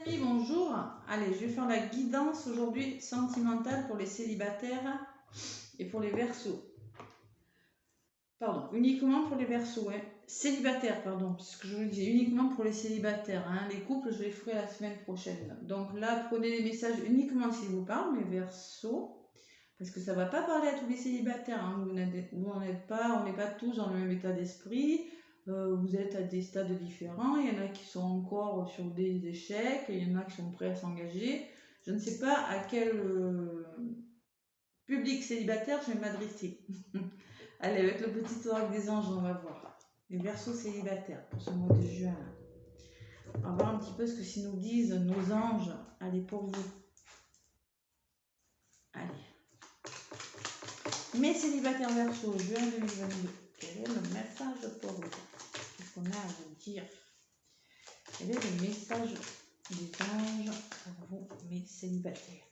Amis, bonjour. Allez, je vais faire la guidance aujourd'hui sentimentale pour les célibataires et pour les verseaux. Pardon, uniquement pour les verseaux, hein. Célibataires, pardon, parce que je vous le dis, uniquement pour les célibataires. Hein. Les couples, je les ferai la semaine prochaine. Donc là, prenez les messages uniquement s'ils vous parlent, mes verseaux, parce que ça ne va pas parler à tous les célibataires. Hein. Vous n'en êtes pas, on n'est pas tous dans le même état d'esprit. Vous êtes à des stades différents, il y en a qui sont encore sur des échecs, il y en a qui sont prêts à s'engager. Je ne sais pas à quel public célibataire je vais m'adresser. Allez, avec le petit oracle des anges, on va voir. Les verseaux célibataires pour ce mois de juin. On va voir un petit peu ce que nous disent nos anges. Allez, pour vous. Allez. Mes célibataires verseaux, juin 2022. Quel est le message pour vous? Qu'est-ce qu'on a à vous dire? Quel est le message des anges pour vous, mes célibataires?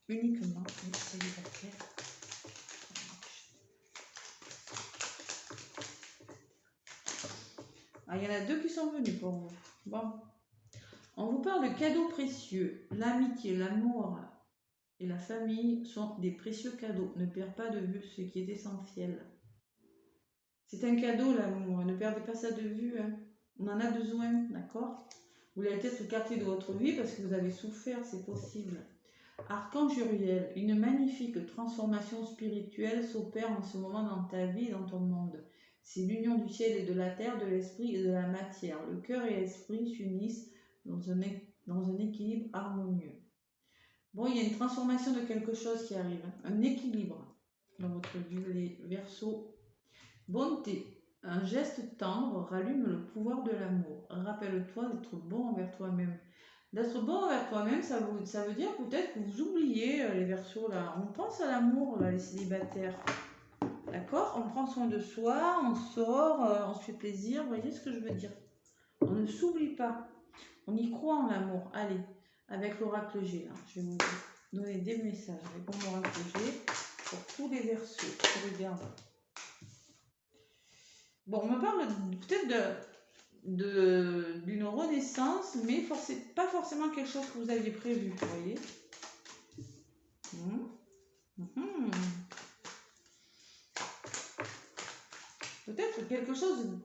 Uniquement mes célibataires. Ah, il y en a deux qui sont venus pour vous. Bon. On vous parle de cadeaux précieux. L'amitié, l'amour et la famille sont des précieux cadeaux. Ne perdez pas de vue ce qui est essentiel. C'est un cadeau, l'amour. Ne perdez pas ça de vue. Hein. On en a besoin, d'accord? Vous l'avez peut-être écarté de votre vie parce que vous avez souffert, c'est possible. Archange Uriel, une magnifique transformation spirituelle s'opère en ce moment dans ta vie et dans ton monde. C'est l'union du ciel et de la terre, de l'esprit et de la matière. Le cœur et l'esprit s'unissent dans un équilibre harmonieux. Bon, il y a une transformation de quelque chose qui arrive, un équilibre dans votre vie, les Verseaux. Bonté, un geste tendre rallume le pouvoir de l'amour. Rappelle-toi d'être bon envers toi-même. D'être bon envers toi-même, ça veut dire peut-être que vous oubliez les Verseaux là. On pense à l'amour là, les célibataires. D'accord? On prend soin de soi, on sort, on se fait plaisir. Vous voyez ce que je veux dire? On ne s'oublie pas. On y croit en l'amour. Allez, avec l'oracle G là, je vais vous donner des messages avec mon oracle G pour tous les Verseaux. Regardez. Bon, on me parle peut-être d'une renaissance, mais pas forcément quelque chose que vous aviez prévu, vous voyez. Peut-être quelque chose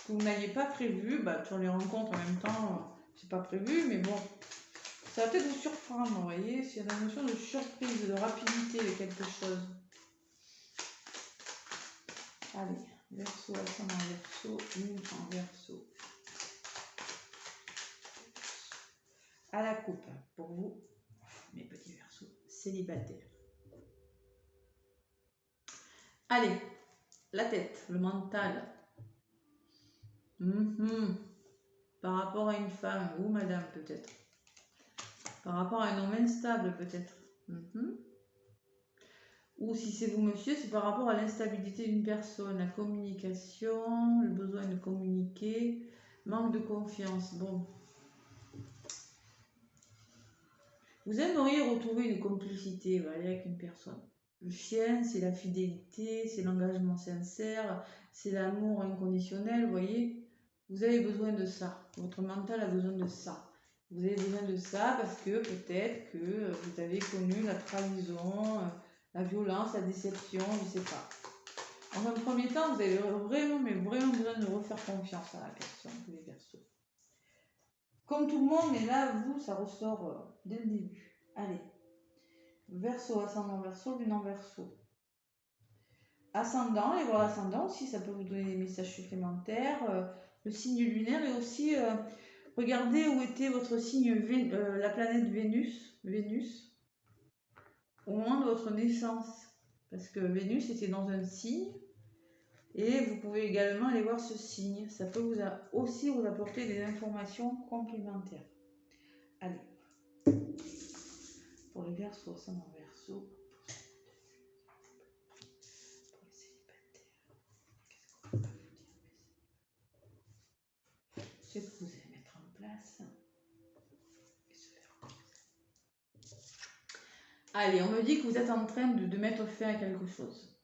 que vous n'aviez pas prévu, sur les rencontres en même temps, c'est pas prévu, mais bon, ça va peut-être vous surprendre, vous voyez, s'il y a la notion de surprise, de rapidité de quelque chose. Allez, Verseau, ascendant Verseau, lune en Verseau. À la coupe, pour vous, mes petits Verseaux célibataires. Allez, la tête, le mental. Par rapport à une femme, ou madame peut-être. Par rapport à un homme instable peut-être. Ou si c'est vous monsieur, c'est par rapport à l'instabilité d'une personne, la communication, le besoin de communiquer, manque de confiance. Bon. Vous aimeriez retrouver une complicité avec une personne. Le chien, c'est la fidélité, c'est l'engagement sincère, c'est l'amour inconditionnel, vous voyez. Vous avez besoin de ça. Votre mental a besoin de ça. Vous avez besoin de ça parce que peut-être que vous avez connu la trahison, la violence, la déception, je ne sais pas. En un premier temps, vous avez vraiment besoin de refaire confiance à la personne, tous les Verseaux. Comme tout le monde, mais là, vous, ça ressort dès le début. Allez. Verseau, ascendant Verseau, lune en Verseau. Ascendant, et voir l'ascendant aussi, ça peut vous donner des messages supplémentaires. Le signe lunaire et aussi, regardez où était votre signe, la planète Vénus, au moment de votre naissance. Parce que Vénus était dans un signe, et vous pouvez également aller voir ce signe. Ça peut aussi vous apporter des informations complémentaires. Allez. Pour les Verseaux, ascendant Verseau. Ce que vous allez mettre en place et se faire comme ça. Allez, on me dit que vous êtes en train de mettre fin à quelque chose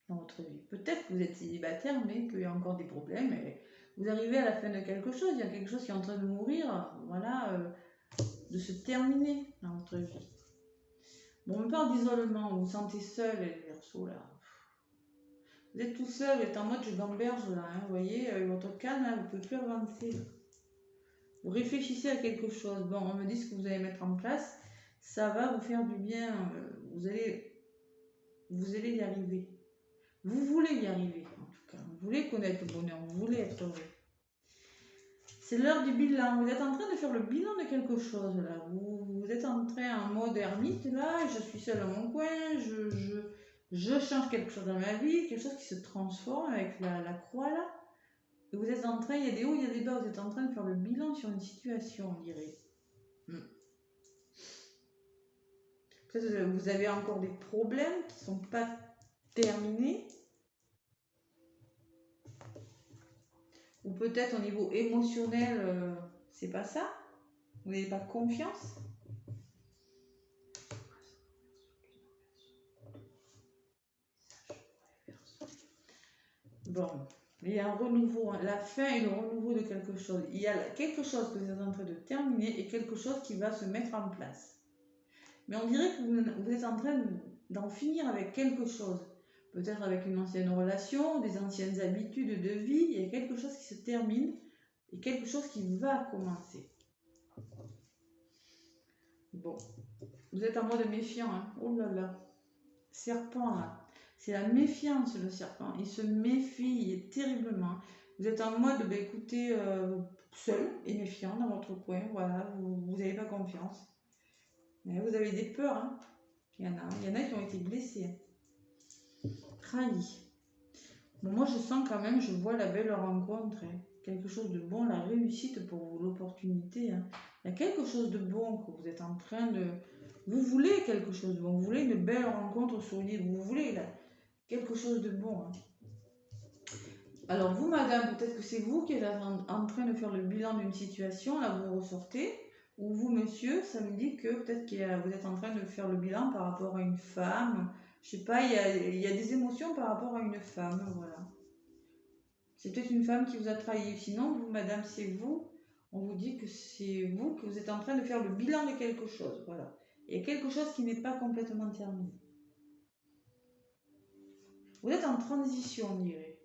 dans votre vie. Peut-être que vous êtes célibataire, mais qu'il y a encore des problèmes. Et vous arrivez à la fin de quelque chose, il y a quelque chose qui est en train de mourir. voilà, de se terminer dans votre vie. Bon, on me parle d'isolement, vous vous sentez seul, les Verseaux, là. Vous êtes tout seul, vous êtes en mode je gamberge, là, hein, vous voyez, votre canne, là, vous ne pouvez plus avancer. Là. Vous réfléchissez à quelque chose. Bon, on me dit ce que vous allez mettre en place, ça va vous faire du bien, vous allez y arriver. Vous voulez y arriver, en tout cas. Vous voulez connaître le bonheur, vous voulez être heureux. C'est l'heure du bilan. Vous êtes en train de faire le bilan de quelque chose, là. Vous êtes en train en mode ermite, là. Je suis seule dans mon coin. Je change quelque chose dans ma vie. Quelque chose qui se transforme avec la croix, là. Et vous êtes en train, il y a des hauts, il y a des bas. Vous êtes en train de faire le bilan sur une situation, on dirait. Peut-être que vous avez encore des problèmes qui ne sont pas terminés. Ou peut-être au niveau émotionnel, c'est pas ça. Vous n'avez pas confiance. Bon, il y a un renouveau, hein. La fin et le renouveau de quelque chose. Il y a quelque chose que vous êtes en train de terminer et quelque chose qui va se mettre en place. Mais on dirait que vous êtes en train d'en finir avec quelque chose. Peut-être avec une ancienne relation, des anciennes habitudes de vie. Il y a quelque chose qui se termine et quelque chose qui va commencer. Bon, vous êtes en mode méfiant, hein. Oh là là, serpent là. C'est la méfiance, le serpent. Il se méfie terriblement. Vous êtes en mode, écoutez, seul et méfiant dans votre coin. Voilà, vous n'avez pas confiance. Mais vous avez des peurs. Hein. Il y en a qui ont été blessés. Trahis. Bon, moi, je sens quand même, je vois la belle rencontre. Hein. Quelque chose de bon, la réussite pour vous, l'opportunité. Hein. Il y a quelque chose de bon que vous êtes en train de... Vous voulez quelque chose de bon. Vous voulez une belle rencontre sur l'île. Vous voulez là. Quelque chose de bon. Hein. Alors vous, madame, peut-être que c'est vous qui êtes en train de faire le bilan d'une situation, là vous ressortez, ou vous, monsieur, ça me dit que peut-être que vous êtes en train de faire le bilan par rapport à une femme, je sais pas, il y a des émotions par rapport à une femme, voilà. C'est peut-être une femme qui vous a trahi, sinon vous, madame, c'est vous, on vous dit que c'est vous que vous êtes en train de faire le bilan de quelque chose, voilà. Il y a quelque chose qui n'est pas complètement terminé. Vous êtes en transition, on dirait.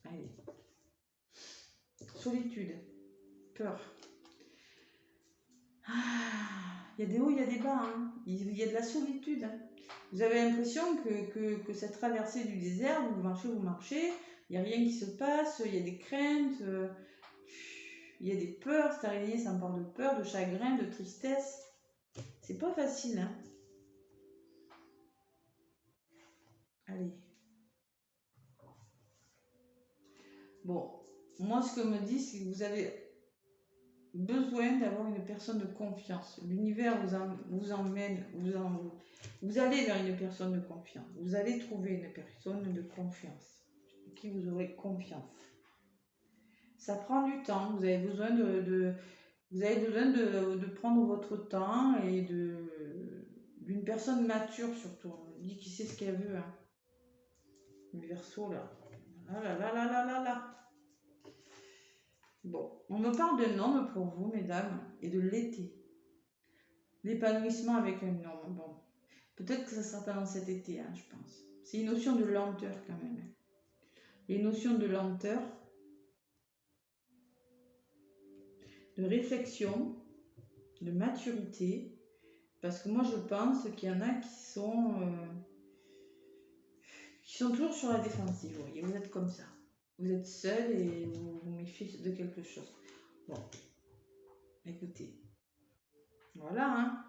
Allez. Solitude. Peur. Il y a des hauts, il y a des bas. Hein. Il y a de la solitude. Hein. Vous avez l'impression que cette traversée du désert, vous marchez, il n'y a rien qui se passe, il y a des craintes, il y a des peurs. Cette araignée, ça me parle de peur, de chagrin, de tristesse. C'est pas facile. Hein. Allez. Bon, moi ce que me dit, c'est que vous avez besoin d'avoir une personne de confiance. L'univers vous emmène, vous allez vers une personne de confiance. Vous allez trouver une personne de confiance, en qui vous aurez confiance. Ça prend du temps, vous avez besoin de prendre votre temps et d'une personne mature surtout. On dit qui sait ce qu'elle veut. Hein. Le Verseau là. Là. Bon, on me parle d'un homme pour vous, mesdames, et de l'été. L'épanouissement avec un homme. Bon, peut-être que ça sera pas dans cet été, hein, je pense. C'est une notion de lenteur quand même. Il y a une notion de lenteur, de réflexion, de maturité, parce que moi je pense qu'il y en a qui sont toujours sur la défensive. Vous voyez, vous êtes comme ça. Vous êtes seul et vous vous méfiez de quelque chose. Bon, écoutez. Voilà, hein.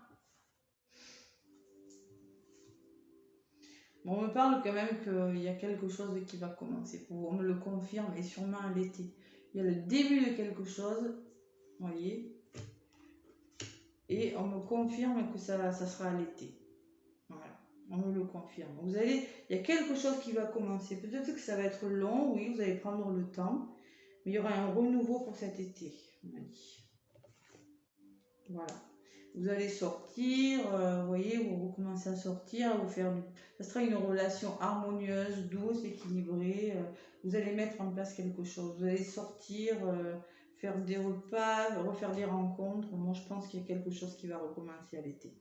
Bon, on me parle quand même qu'il y a quelque chose qui va commencer pour vous. On me le confirme et sûrement à l'été. Il y a le début de quelque chose, vous voyez. Et on me confirme que ça sera à l'été. Voilà, on me le confirme. Il y a quelque chose qui va commencer. Peut-être que ça va être long, oui, vous allez prendre le temps. Mais il y aura un renouveau pour cet été, on m'a dit. Voilà. Vous allez sortir, vous voyez, vous commencez à sortir, à vous faire ça sera une relation harmonieuse, douce, équilibrée. Vous allez mettre en place quelque chose. Vous allez sortir, faire des repas, refaire des rencontres. Moi, je pense qu'il y a quelque chose qui va recommencer à l'été.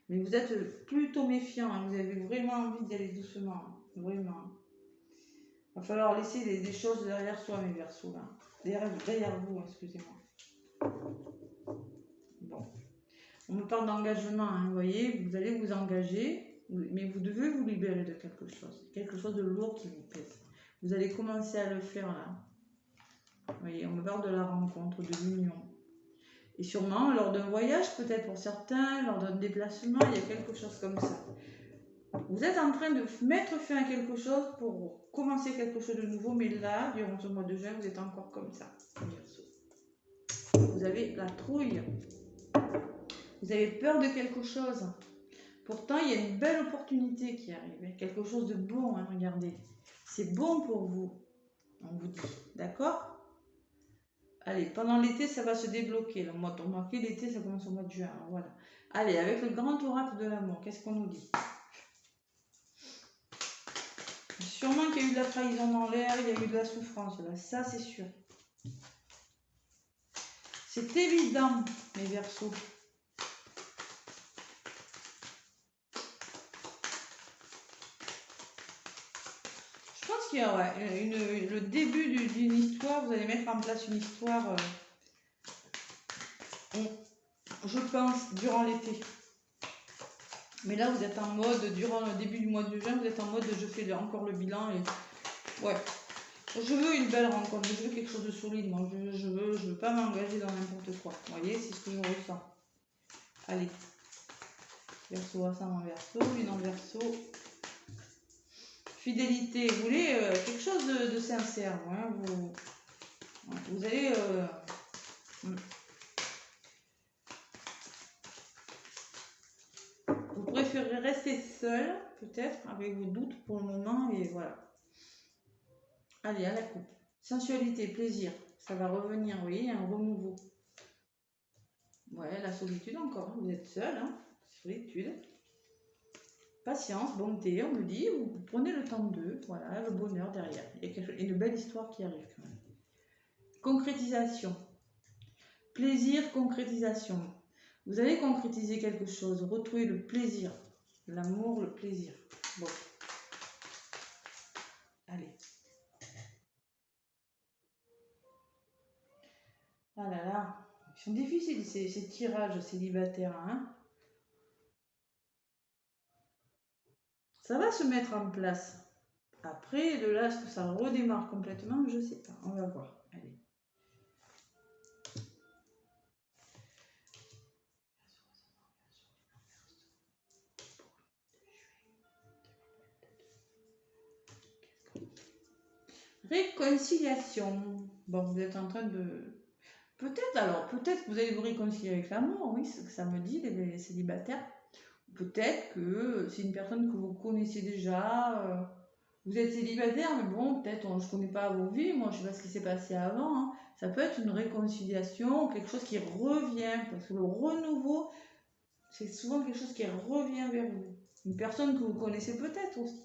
Mais vous êtes plutôt méfiant, hein. Vous avez vraiment envie d'y aller doucement, hein. Vraiment. Il va falloir laisser des choses derrière soi, mes Verseaux, là. Derrière vous, excusez-moi. Bon. On me parle d'engagement, hein, vous voyez, vous allez vous engager, mais vous devez vous libérer de quelque chose de lourd qui vous pèse. Vous allez commencer à le faire là. Vous voyez, on me parle de la rencontre, de l'union. Et sûrement, lors d'un voyage, peut-être pour certains, lors d'un déplacement, il y a quelque chose comme ça. Vous êtes en train de mettre fin à quelque chose pour commencer quelque chose de nouveau, mais là, durant ce mois de juin, vous êtes encore comme ça. Vous avez la trouille. Vous avez peur de quelque chose. Pourtant, il y a une belle opportunité qui arrive. Quelque chose de bon, hein, regardez. C'est bon pour vous. On vous dit. D'accord ? Allez, pendant l'été, ça va se débloquer. Le mois de l'été, ça commence au mois de juin. Alors, voilà. Allez, avec le grand oracle de l'amour, qu'est-ce qu'on nous dit ? Sûrement qu'il y a eu de la trahison dans l'air, il y a eu de la souffrance là, ça c'est sûr. C'est évident, mes Verseaux. Je pense qu'il y a le début d'une histoire, vous allez mettre en place une histoire, je pense, durant l'été. Mais là, vous êtes en mode, durant le début du mois de juin, vous êtes en mode, je fais encore le bilan et... Ouais. Je veux une belle rencontre, je veux quelque chose de solide, moi. Je veux pas m'engager dans n'importe quoi. Vous voyez, c'est ce que je ressens. Allez. Verseau, ascendant Verseau, lune en Verseau. Fidélité, vous voulez quelque chose de sincère, hein, vous allez... vous préférez rester seul, peut-être, avec vos doutes pour le moment, et voilà. Allez, à la coupe. Sensualité, plaisir, ça va revenir, vous voyez, un renouveau. Ouais, la solitude encore, vous êtes seul, hein, solitude. Patience, bonté, on me dit, vous prenez le temps d'eux, voilà, le bonheur derrière. Il y a une belle histoire qui arrive quand même. Concrétisation. Plaisir, concrétisation. Vous allez concrétiser quelque chose, retrouver le plaisir, l'amour, le plaisir. Bon. Allez. Ah là là, ils sont difficiles ces tirages célibataires, hein. Ça va se mettre en place. Après, de là, est-ce que ça redémarre complètement? Je sais pas. On va voir. Allez. Réconciliation. Bon, vous êtes en train de... Peut-être que vous allez vous réconcilier avec l'amour, oui, c'est ce que ça me dit, les célibataires. Peut-être que c'est une personne que vous connaissez déjà. Vous êtes célibataire, mais bon, peut-être je ne connais pas vos vies, moi je ne sais pas ce qui s'est passé avant. Hein. Ça peut être une réconciliation, quelque chose qui revient, parce que le renouveau, c'est souvent quelque chose qui revient vers vous. Une personne que vous connaissez peut-être aussi.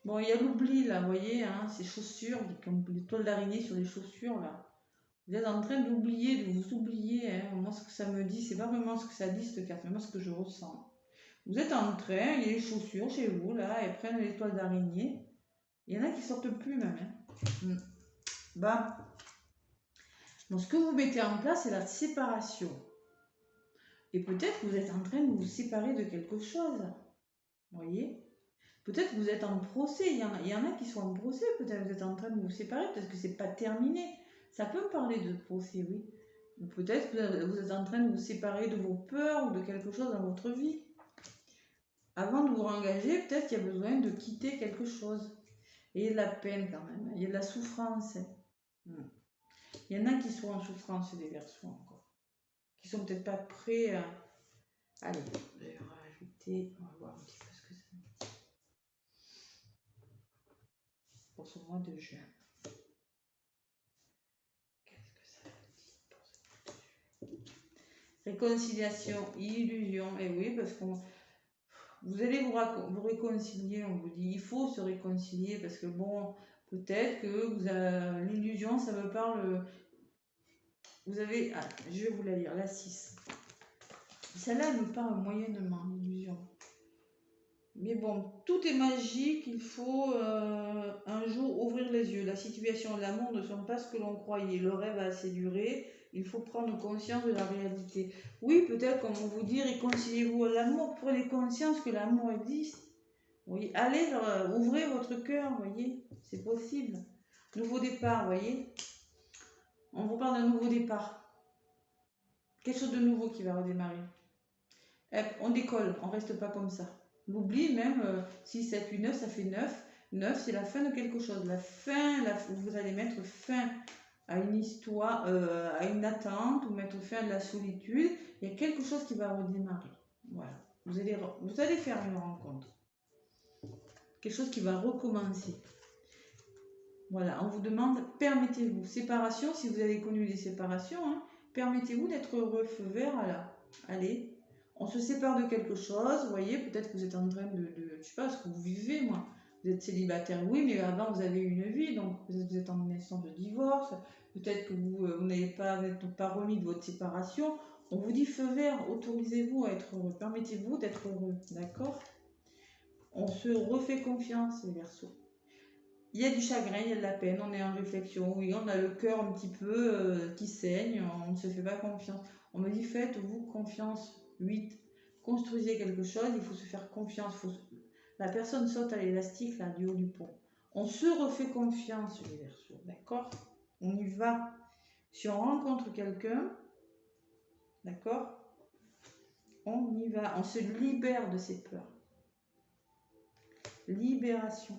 Bon, il y a l'oubli là, vous voyez, hein, ces chaussures, comme les toiles d'araignée sur les chaussures là. Vous êtes en train d'oublier, de vous oublier. Hein. Moi, ce que ça me dit, c'est pas vraiment ce que ça dit cette carte, mais moi ce que je ressens. Vous êtes en train, il y a les chaussures chez vous là, elles prennent les toiles d'araignée. Il y en a qui sortent plus même. Hein. Bah, donc ce que vous mettez en place, c'est la séparation. Et peut-être que vous êtes en train de vous séparer de quelque chose. Vous voyez? Peut-être que vous êtes en procès. Il y en a qui sont en procès. Peut-être que vous êtes en train de vous séparer. Peut-être que c'est pas terminé. Ça peut parler de procès, oui. Peut-être que vous êtes en train de vous séparer de vos peurs ou de quelque chose dans votre vie. Avant de vous engager, peut-être qu'il y a besoin de quitter quelque chose. Et il y a de la peine quand même. Il y a de la souffrance. Il y en a qui sont en souffrance, des Verseaux encore. Qui sont peut-être pas prêts à... Allez, je vais rajouter... On va voir un petit peu ce que ça dit. Pour ce mois de juin. Qu'est-ce que ça dit pour ce mois de juin? Réconciliation, illusion. Et oui, parce qu'on... Vous allez vous réconcilier, on vous dit, il faut se réconcilier, parce que bon, peut-être que l'illusion, ça me parle... vous avez, ah, je vais vous la lire, la 6. Celle-là, elle me parle moyennement, l'illusion. Mais bon, tout est magique, il faut un jour ouvrir les yeux. La situation et l'amour ne sont pas ce que l'on croyait. Le rêve a assez duré, il faut prendre conscience de la réalité. Oui, peut-être, comme on vous dit, réconciliez-vous à l'amour, prenez conscience que l'amour existe. Oui, allez, ouvrez votre cœur, voyez, c'est possible. Nouveau départ, voyez. On vous parle d'un nouveau départ. Quelque chose de nouveau qui va redémarrer. On décolle, on reste pas comme ça. L'oubli, même 6, 7, 8, 9, ça fait 9. 9, c'est la fin de quelque chose. La fin, vous allez mettre fin à une histoire, à une attente, ou mettre fin à la solitude. Il y a quelque chose qui va redémarrer. Voilà. Vous allez faire une rencontre. Quelque chose qui va recommencer. Voilà, on vous demande, permettez-vous. Séparation, si vous avez connu des séparations, hein, permettez-vous d'être heureux, feu vert, voilà. Allez, on se sépare de quelque chose, vous voyez, peut-être que vous êtes en train je sais pas ce que vous vivez, moi. Vous êtes célibataire, oui, mais avant vous avez eu une vie, donc vous êtes en instance de divorce, peut-être que vous n'êtes pas remis de votre séparation. On vous dit feu vert, autorisez-vous à être heureux, permettez-vous d'être heureux, d'accord? On se refait confiance, les Verseaux. Il y a du chagrin, il y a de la peine, on est en réflexion, oui, on a le cœur un petit peu qui saigne, on ne se fait pas confiance. On me dit, faites-vous confiance. 8. Construisez quelque chose, il faut se faire confiance. La personne saute à l'élastique là, du haut du pont. On se refait confiance, les Verseaux, d'accord? On y va. Si on rencontre quelqu'un, d'accord? On y va, on se libère de ses peurs. Libération.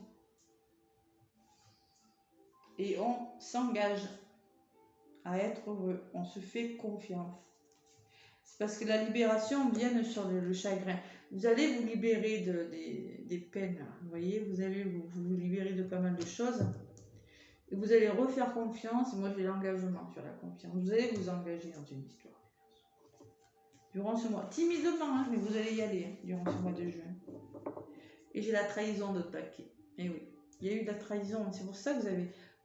Et on s'engage à être heureux, on se fait confiance. C'est parce que la libération vient sur le chagrin. Vous allez vous libérer des peines, vous voyez, vous allez vous libérer de pas mal de choses. Et vous allez refaire confiance. Moi, j'ai l'engagement sur la confiance. Vous allez vous engager dans une histoire. Durant ce mois, timidement, hein, mais vous allez y aller, hein, durant ce mois de juin. Et j'ai la trahison de paquet. Et oui, il y a eu de la trahison. C'est pour ça que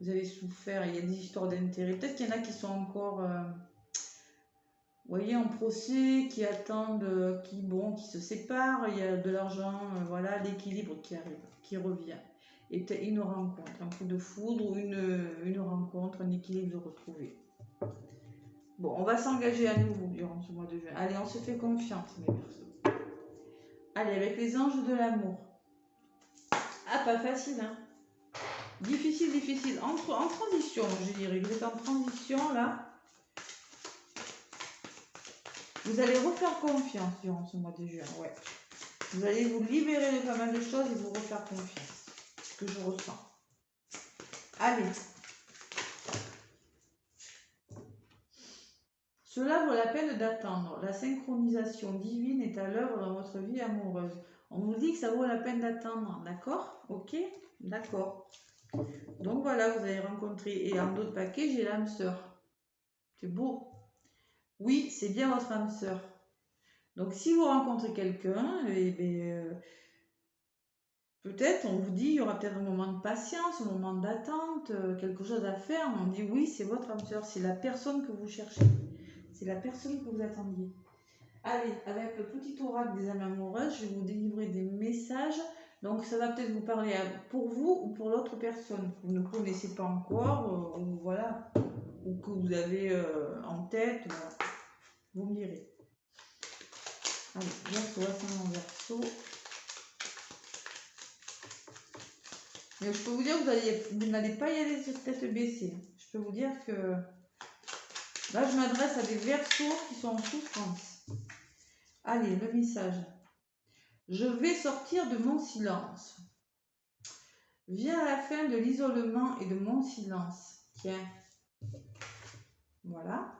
vous avez souffert. Il y a des histoires d'intérêt. Peut-être qu'il y en a qui sont encore, vous voyez, en procès, qui attendent, qui se séparent. Il y a de l'argent, voilà, l'équilibre qui arrive, qui revient. Et une rencontre, un coup de foudre ou une rencontre, un équilibre retrouvé. Bon, on va s'engager à nouveau durant ce mois de juin. Allez, on se fait confiance, mes Verseaux. Allez, avec les anges de l'amour. Ah, pas facile, hein. Difficile, difficile. En transition, je dirais. Vous êtes en transition, là. Vous allez refaire confiance durant ce mois de juin, ouais. Vous allez vous libérer de pas mal de choses et vous refaire confiance. Ce que je ressens. Allez. Cela vaut la peine d'attendre. La synchronisation divine est à l'œuvre dans votre vie amoureuse. On vous dit que ça vaut la peine d'attendre, d'accord? Ok? D'accord. Donc voilà, vous allez rencontrer. Et en d'autres paquets, j'ai l'âme sœur. C'est beau. Oui, c'est bien votre âme sœur. Donc si vous rencontrez quelqu'un, peut-être on vous dit, il y aura peut-être un moment de patience, un moment d'attente, quelque chose à faire. On dit oui, c'est votre âme sœur, c'est la personne que vous cherchez. C'est la personne que vous attendiez. Allez, avec le petit oracle des âmes amoureuses, je vais vous délivrer des messages. Donc ça va peut-être vous parler pour vous ou pour l'autre personne que vous ne connaissez pas encore, ou voilà, ou que vous avez en tête. Voilà. Vous me direz. Allez, Verseau, ascendant Verseau. Mais je peux vous dire que vous n'allez pas y aller sur tête baissée. Je peux vous dire que là, je m'adresse à des Verseaux qui sont en souffrance. Allez, le message. Je vais sortir de mon silence. Viens la fin de l'isolement et de mon silence. Tiens. Voilà.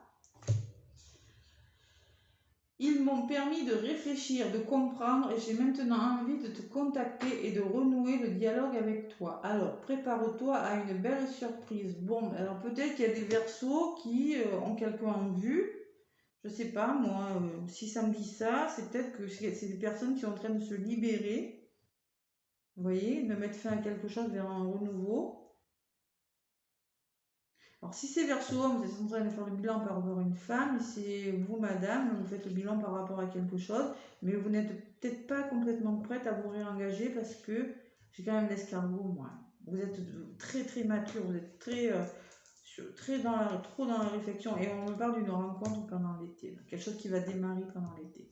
Ils m'ont permis de réfléchir, de comprendre et j'ai maintenant envie de te contacter et de renouer le dialogue avec toi. Alors, prépare-toi à une belle surprise. Bon, alors peut-être qu'il y a des Verseaux qui ont quelqu'un en vue. Je sais pas, moi, si ça me dit ça, c'est peut-être que c'est des personnes qui sont en train de se libérer. Vous voyez, de mettre fin à quelque chose vers un renouveau. Alors, si c'est Verseau, vous êtes en train de faire le bilan par rapport à une femme, et c'est vous, madame, vous faites le bilan par rapport à quelque chose, mais vous n'êtes peut-être pas complètement prête à vous réengager parce que j'ai quand même l'escargot, moi. Vous êtes très très mature, vous êtes trop dans la réflexion, et on me parle d'une rencontre pendant l'été, quelque chose qui va démarrer pendant l'été.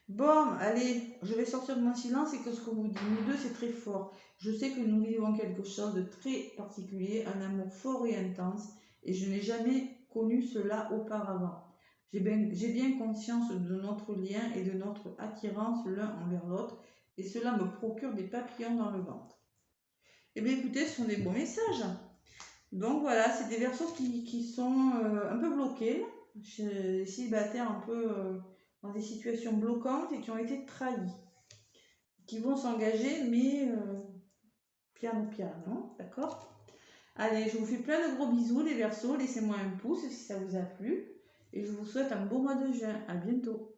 Bon, allez, je vais sortir de mon silence et que ce qu'on vous dit, nous deux, c'est très fort. Je sais que nous vivons quelque chose de très particulier, un amour fort et intense, et je n'ai jamais connu cela auparavant. J'ai bien conscience de notre lien et de notre attirance l'un envers l'autre, et cela me procure des papillons dans le ventre. Eh bien écoutez, ce sont des bons messages. Donc voilà, c'est des versos qui sont un peu bloqués, chez les célibataires un peu dans des situations bloquantes et qui ont été trahis, qui vont s'engager, mais piano piano, d'accord? Allez, je vous fais plein de gros bisous les versos, laissez-moi un pouce si ça vous a plu, et je vous souhaite un beau mois de juin. À bientôt.